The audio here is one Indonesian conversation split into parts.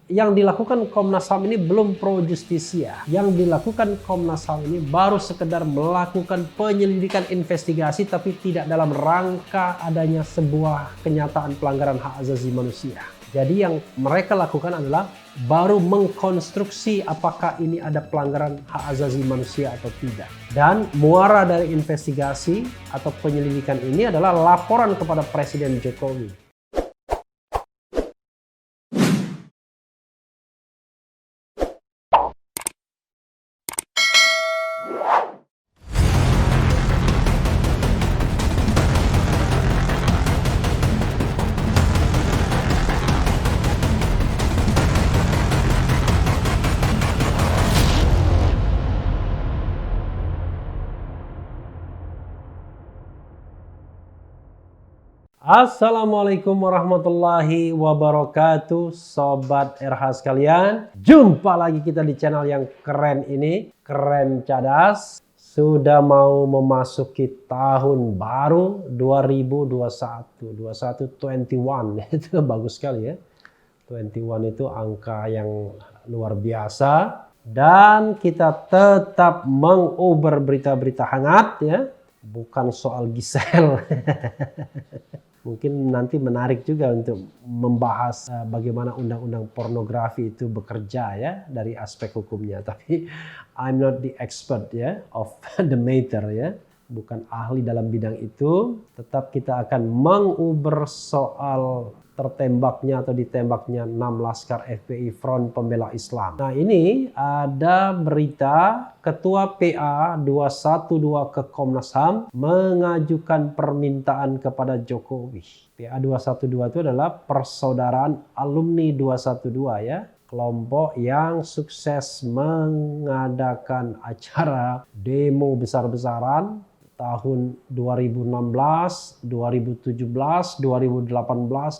yang dilakukan Komnas HAM ini belum pro justisia. Yang dilakukan Komnas HAM ini baru sekedar melakukan penyelidikan investigasi tapi tidak dalam rangka adanya sebuah kenyataan pelanggaran hak asasi manusia. Jadi yang mereka lakukan adalah baru mengkonstruksi apakah ini ada pelanggaran hak asasi manusia atau tidak. Dan muara dari investigasi atau penyelidikan ini adalah laporan kepada Presiden Jokowi. Assalamualaikum warahmatullahi wabarakatuh, Sobat RH sekalian. Jumpa lagi kita di channel yang keren ini, Keren Cadas. Sudah mau memasuki tahun baru 2021, 21 itu bagus sekali ya. 21 itu angka yang luar biasa. Dan kita tetap menguber berita-berita hangat ya, bukan soal Gisel. Mungkin nanti menarik juga untuk membahas bagaimana undang-undang pornografi itu bekerja ya dari aspek hukumnya. Tapi I'm not the expert ya of the matter ya. Bukan ahli dalam bidang itu. Tetap kita akan menguber soal tertembaknya atau ditembaknya 6 laskar FPI Front Pembela Islam. Nah ini ada berita Ketua PA 212 ke Komnas HAM mengajukan permintaan kepada Jokowi. PA 212 itu adalah Persaudaraan Alumni 212 ya. Kelompok yang sukses mengadakan acara demo besar-besaran tahun 2016, 2017, 2018,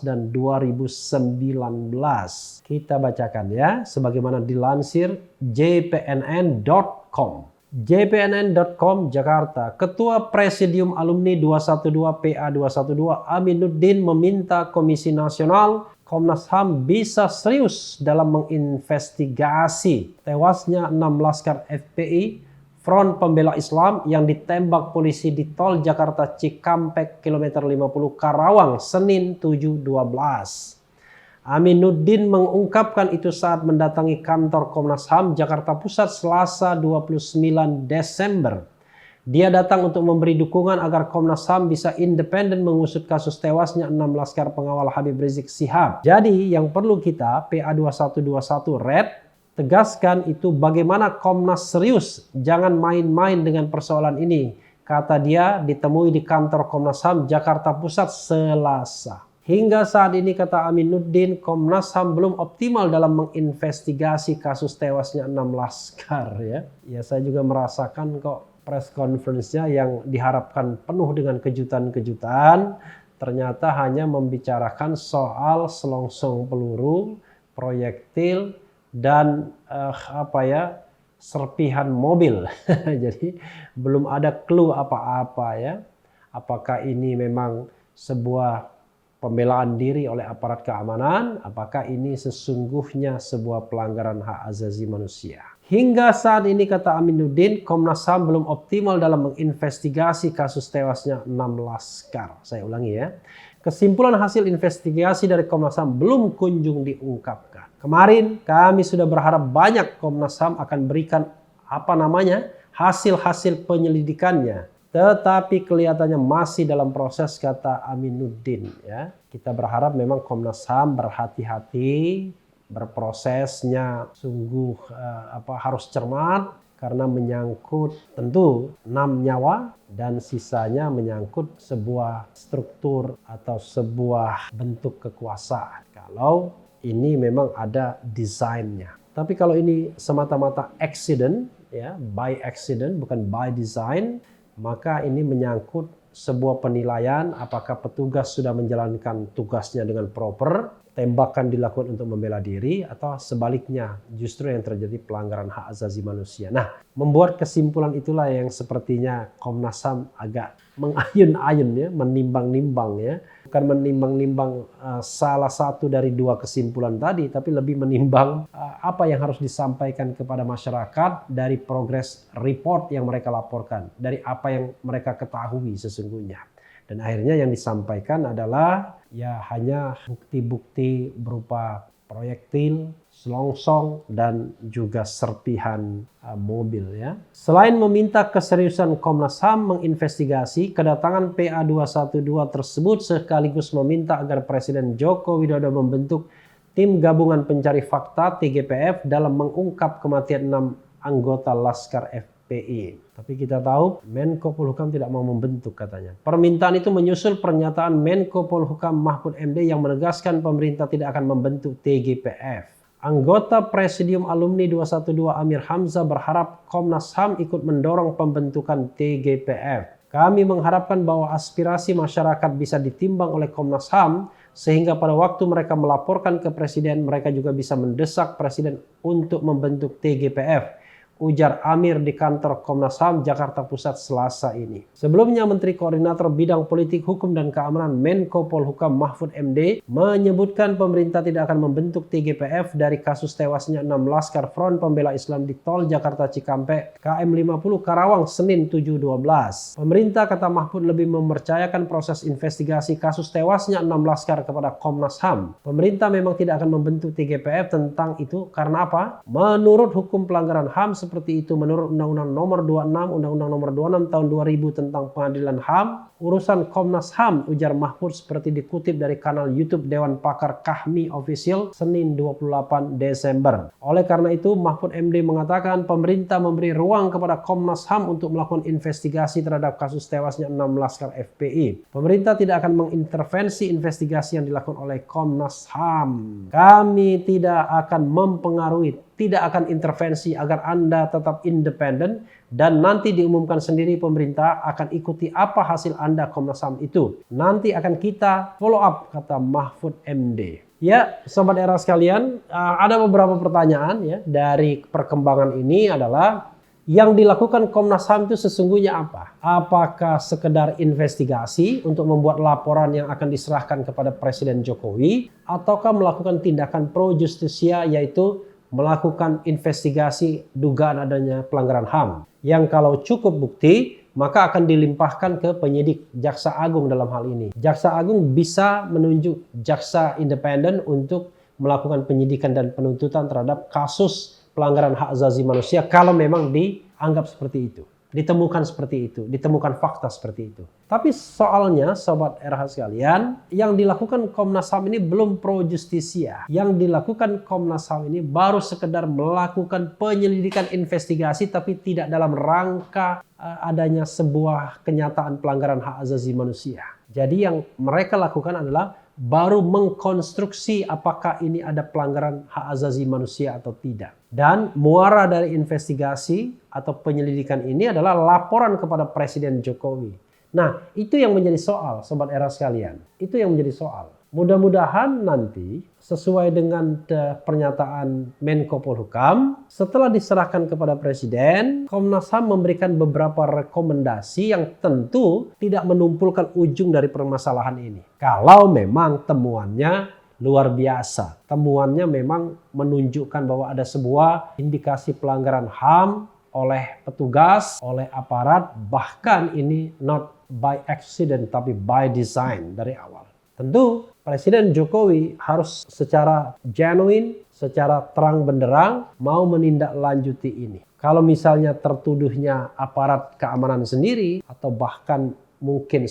dan 2019. Kita bacakan ya, sebagaimana dilansir jpnn.com. jpnn.com Jakarta, Ketua Presidium Alumni 212 PA 212 Aminuddin meminta Komisi Nasional Komnas HAM bisa serius dalam menginvestigasi tewasnya 6 laskar FPI Front Pembela Islam yang ditembak polisi di Tol Jakarta Cikampek kilometer 50 Karawang Senin 7/12. Aminuddin mengungkapkan itu saat mendatangi kantor Komnas HAM Jakarta Pusat Selasa 29 Desember. Dia datang untuk memberi dukungan agar Komnas HAM bisa independen mengusut kasus tewasnya 6 laskar pengawal Habib Rizik Syihab. Jadi yang perlu kita PA 2121 Red tegaskan itu bagaimana Komnas serius, jangan main-main dengan persoalan ini, kata dia ditemui di kantor Komnas HAM Jakarta Pusat Selasa. Hingga saat ini, kata Aminuddin, Komnas HAM belum optimal dalam menginvestigasi kasus tewasnya 6 laskar ya. Ya saya juga merasakan kok press conference-nya yang diharapkan penuh dengan kejutan-kejutan, ternyata hanya membicarakan soal selongsong peluru, proyektil, dan serpihan mobil. Jadi belum ada clue apa-apa ya. Apakah ini memang sebuah pembelaan diri oleh aparat keamanan? Apakah ini sesungguhnya sebuah pelanggaran hak asasi manusia? Hingga saat ini, kata Aminuddin, Komnas HAM belum optimal dalam menginvestigasi kasus tewasnya 6 laskar. Saya ulangi ya. Kesimpulan hasil investigasi dari Komnas HAM belum kunjung diungkapkan. Kemarin kami sudah berharap banyak Komnas HAM akan berikan hasil-hasil penyelidikannya. Tetapi kelihatannya masih dalam proses, kata Aminuddin. Ya. Kita berharap memang Komnas HAM berhati-hati, berprosesnya sungguh harus cermat. Karena menyangkut tentu 6 nyawa dan sisanya menyangkut sebuah struktur atau sebuah bentuk kekuasaan. Kalau ini memang ada desainnya. Tapi kalau ini semata-mata accident, ya, by accident bukan by design, maka ini menyangkut sebuah penilaian apakah petugas sudah menjalankan tugasnya dengan proper, tembakan dilakukan untuk membela diri, atau sebaliknya justru yang terjadi pelanggaran hak asasi manusia. Nah, membuat kesimpulan itulah yang sepertinya Komnas HAM agak mengayun-ayun ya, menimbang-nimbang ya. bukan menimbang-nimbang salah satu dari dua kesimpulan tadi, tapi lebih menimbang apa yang harus disampaikan kepada masyarakat dari progress report yang mereka laporkan, dari apa yang mereka ketahui sesungguhnya. Dan akhirnya yang disampaikan adalah ya hanya bukti-bukti berupa proyektil, selongsong, dan juga serpihan mobil ya. Selain meminta keseriusan Komnas HAM menginvestigasi kedatangan PA212 tersebut, sekaligus meminta agar Presiden Joko Widodo membentuk tim gabungan pencari fakta TGPF dalam mengungkap kematian 6 anggota Laskar FPI. Tapi kita tahu Menko Polhukam tidak mau membentuk katanya. Permintaan itu menyusul pernyataan Menko Polhukam Mahfud MD yang menegaskan pemerintah tidak akan membentuk TGPF. Anggota Presidium Alumni 212 Amir Hamzah berharap Komnas HAM ikut mendorong pembentukan TGPF. Kami mengharapkan bahwa aspirasi masyarakat bisa ditimbang oleh Komnas HAM sehingga pada waktu mereka melaporkan ke Presiden, mereka juga bisa mendesak Presiden untuk membentuk TGPF, ujar Amir di kantor Komnas HAM Jakarta Pusat Selasa ini. Sebelumnya Menteri Koordinator Bidang Politik, Hukum, dan Keamanan Menko Polhukam Mahfud MD menyebutkan pemerintah tidak akan membentuk TGPF dari kasus tewasnya 6 Laskar Front Pembela Islam di Tol Jakarta Cikampek KM 50 Karawang Senin 7/12. Pemerintah, kata Mahfud, lebih mempercayakan proses investigasi kasus tewasnya 6 Laskar kepada Komnas HAM. Pemerintah memang tidak akan membentuk TGPF tentang itu karena apa? Menurut hukum pelanggaran HAM seperti itu, menurut Undang-Undang Nomor 26, Undang-Undang Nomor 26 Tahun 2000 tentang Pengadilan HAM, urusan Komnas HAM, ujar Mahfud seperti dikutip dari kanal YouTube Dewan Pakar Kahmi Official Senin 28 Desember. Oleh karena itu, Mahfud MD mengatakan pemerintah memberi ruang kepada Komnas HAM untuk melakukan investigasi terhadap kasus tewasnya 6 Laskar FPI. Pemerintah tidak akan mengintervensi investigasi yang dilakukan oleh Komnas HAM. Kami tidak akan mempengaruhi, tidak akan intervensi agar Anda tetap independen, dan nanti diumumkan sendiri pemerintah akan ikuti apa hasil Anda Komnas HAM itu. Nanti akan kita follow up, kata Mahfud MD. Ya, Sobat Era sekalian, ada beberapa pertanyaan ya dari perkembangan ini adalah yang dilakukan Komnas HAM itu sesungguhnya apa? Apakah sekedar investigasi untuk membuat laporan yang akan diserahkan kepada Presiden Jokowi, ataukah melakukan tindakan pro justisia, yaitu melakukan investigasi dugaan adanya pelanggaran HAM yang kalau cukup bukti maka akan dilimpahkan ke penyidik Jaksa Agung dalam hal ini. Jaksa Agung bisa menunjuk jaksa independen untuk melakukan penyidikan dan penuntutan terhadap kasus pelanggaran hak asasi manusia kalau memang dianggap seperti itu. Ditemukan seperti itu, ditemukan fakta seperti itu. Tapi soalnya, Sobat RH sekalian, yang dilakukan Komnas HAM ini belum pro justisia. Yang dilakukan Komnas HAM ini baru sekedar melakukan penyelidikan investigasi, tapi tidak dalam rangka adanya sebuah kenyataan pelanggaran hak asasi manusia. Jadi yang mereka lakukan adalah baru mengkonstruksi apakah ini ada pelanggaran hak asasi manusia atau tidak. Dan muara dari investigasi atau penyelidikan ini adalah laporan kepada Presiden Jokowi. Nah, itu yang menjadi soal, Sobat Era sekalian. Itu yang menjadi soal. Mudah-mudahan nanti sesuai dengan pernyataan Menko Polhukam, setelah diserahkan kepada Presiden, Komnas HAM memberikan beberapa rekomendasi yang tentu tidak menumpulkan ujung dari permasalahan ini. Kalau memang temuannya luar biasa. Temuannya memang menunjukkan bahwa ada sebuah indikasi pelanggaran HAM oleh petugas, oleh aparat, bahkan ini not by accident tapi by design dari awal. Tentu Presiden Jokowi harus secara genuine, secara terang benderang mau menindaklanjuti ini. Kalau misalnya tertuduhnya aparat keamanan sendiri atau bahkan mungkin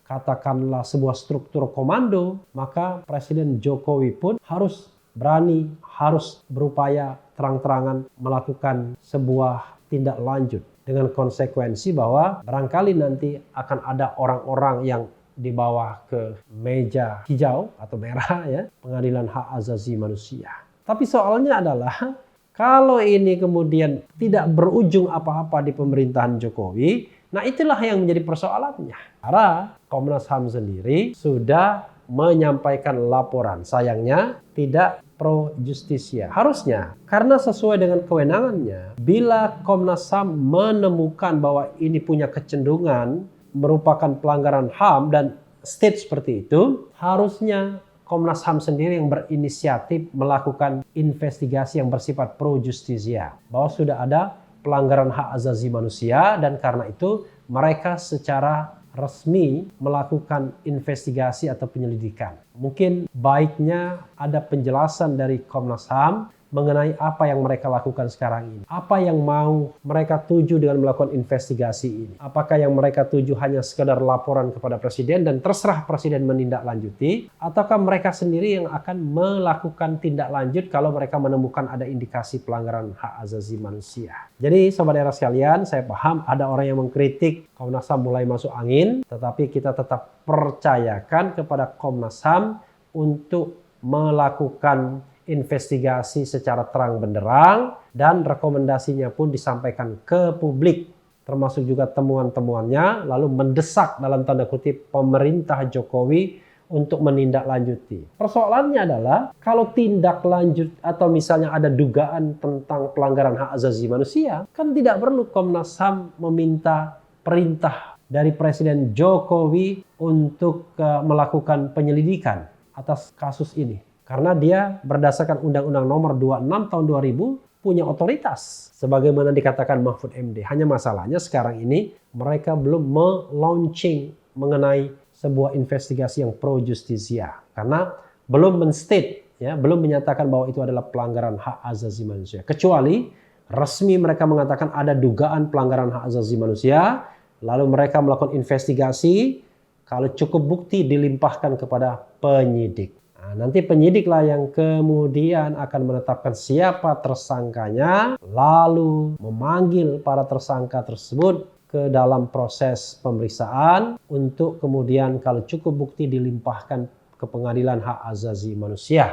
katakanlah sebuah struktur komando, maka Presiden Jokowi pun harus berani, harus berupaya terang-terangan melakukan sebuah tindak lanjut dengan konsekuensi bahwa barangkali nanti akan ada orang-orang yang dibawa ke meja hijau atau merah ya, Pengadilan Hak Asasi Manusia. Tapi soalnya adalah kalau ini kemudian tidak berujung apa-apa di pemerintahan Jokowi, nah itulah yang menjadi persoalannya. Karena Komnas HAM sendiri sudah menyampaikan laporan, sayangnya tidak pro justisia. Harusnya, karena sesuai dengan kewenangannya, bila Komnas HAM menemukan bahwa ini punya kecenderungan merupakan pelanggaran HAM dan state seperti itu, harusnya Komnas HAM sendiri yang berinisiatif melakukan investigasi yang bersifat pro justisia. Bahwa sudah ada pelanggaran hak asasi manusia dan karena itu mereka secara resmi melakukan investigasi atau penyelidikan. Mungkin baiknya ada penjelasan dari Komnas HAM mengenai apa yang mereka lakukan sekarang ini. Apa yang mau mereka tuju dengan melakukan investigasi ini. Apakah yang mereka tuju hanya sekedar laporan kepada Presiden dan terserah Presiden menindaklanjuti, ataukah mereka sendiri yang akan melakukan tindak lanjut kalau mereka menemukan ada indikasi pelanggaran hak asasi manusia. Jadi sobat era sekalian, saya paham ada orang yang mengkritik Komnas HAM mulai masuk angin, tetapi kita tetap percayakan kepada Komnas HAM untuk melakukan investigasi secara terang benderang dan rekomendasinya pun disampaikan ke publik, termasuk juga temuan-temuannya, lalu mendesak dalam tanda kutip pemerintah Jokowi untuk menindaklanjuti. Persoalannya adalah kalau tindak lanjut atau misalnya ada dugaan tentang pelanggaran hak asasi manusia, kan tidak perlu Komnas HAM meminta perintah dari Presiden Jokowi untuk melakukan penyelidikan atas kasus ini. Karena dia berdasarkan Undang-Undang Nomor 26 Tahun 2000 punya otoritas. Sebagaimana dikatakan Mahfud MD. Hanya masalahnya sekarang ini mereka belum melaunching mengenai sebuah investigasi yang pro justisia. Karena belum menstate, ya, belum menyatakan bahwa itu adalah pelanggaran hak asasi manusia. Kecuali resmi mereka mengatakan ada dugaan pelanggaran hak asasi manusia. Lalu mereka melakukan investigasi. Kalau cukup bukti dilimpahkan kepada penyidik. Nah, nanti penyidiklah yang kemudian akan menetapkan siapa tersangkanya, lalu memanggil para tersangka tersebut ke dalam proses pemeriksaan untuk kemudian kalau cukup bukti dilimpahkan ke pengadilan hak asasi manusia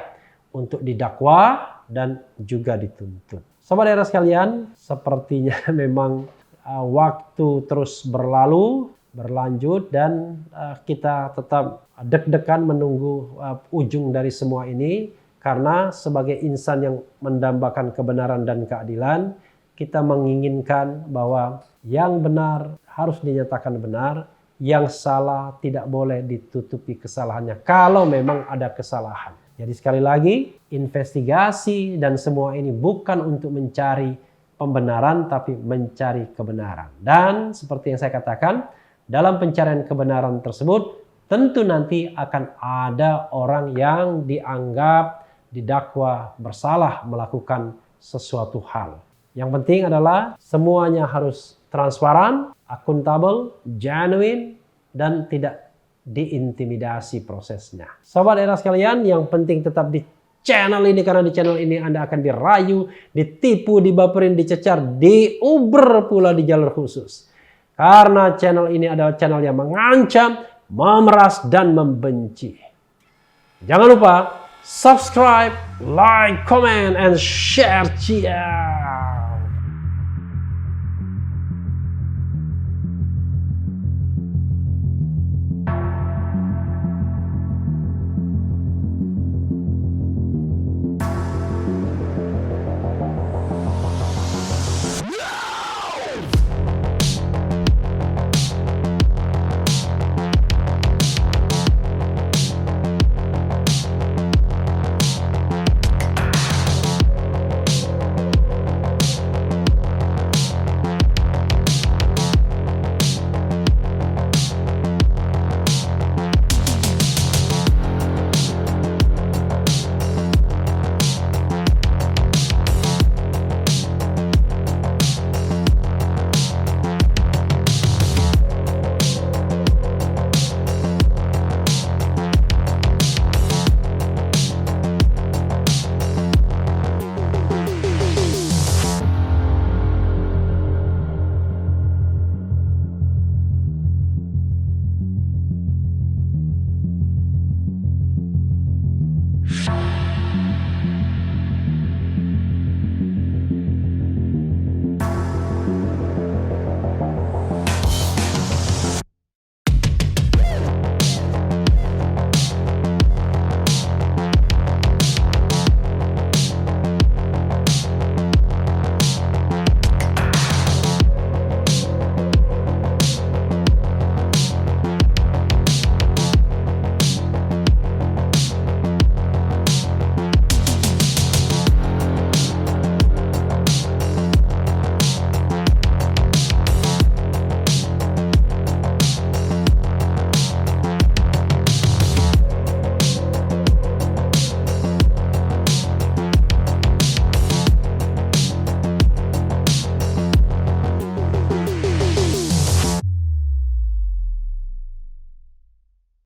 untuk didakwa dan juga dituntut. Sobat era sekalian, sepertinya memang waktu terus berlanjut dan kita tetap deg-degan menunggu ujung dari semua ini karena sebagai insan yang mendambakan kebenaran dan keadilan, kita menginginkan bahwa yang benar harus dinyatakan benar, yang salah tidak boleh ditutupi kesalahannya kalau memang ada kesalahan. Jadi sekali lagi, investigasi dan semua ini bukan untuk mencari pembenaran tapi mencari kebenaran. Dan seperti yang saya katakan, dalam pencarian kebenaran tersebut tentu nanti akan ada orang yang dianggap didakwa bersalah melakukan sesuatu hal. Yang penting adalah semuanya harus transparan, akuntabel, genuine, dan tidak diintimidasi prosesnya. Sobat era sekalian, yang penting tetap di channel ini karena di channel ini Anda akan dirayu, ditipu, dibaperin, dicecar, diuber pula di jalur khusus. Karena channel ini adalah channel yang mengancam, memeras, dan membenci. Jangan lupa subscribe, like, comment, and share. Ciao.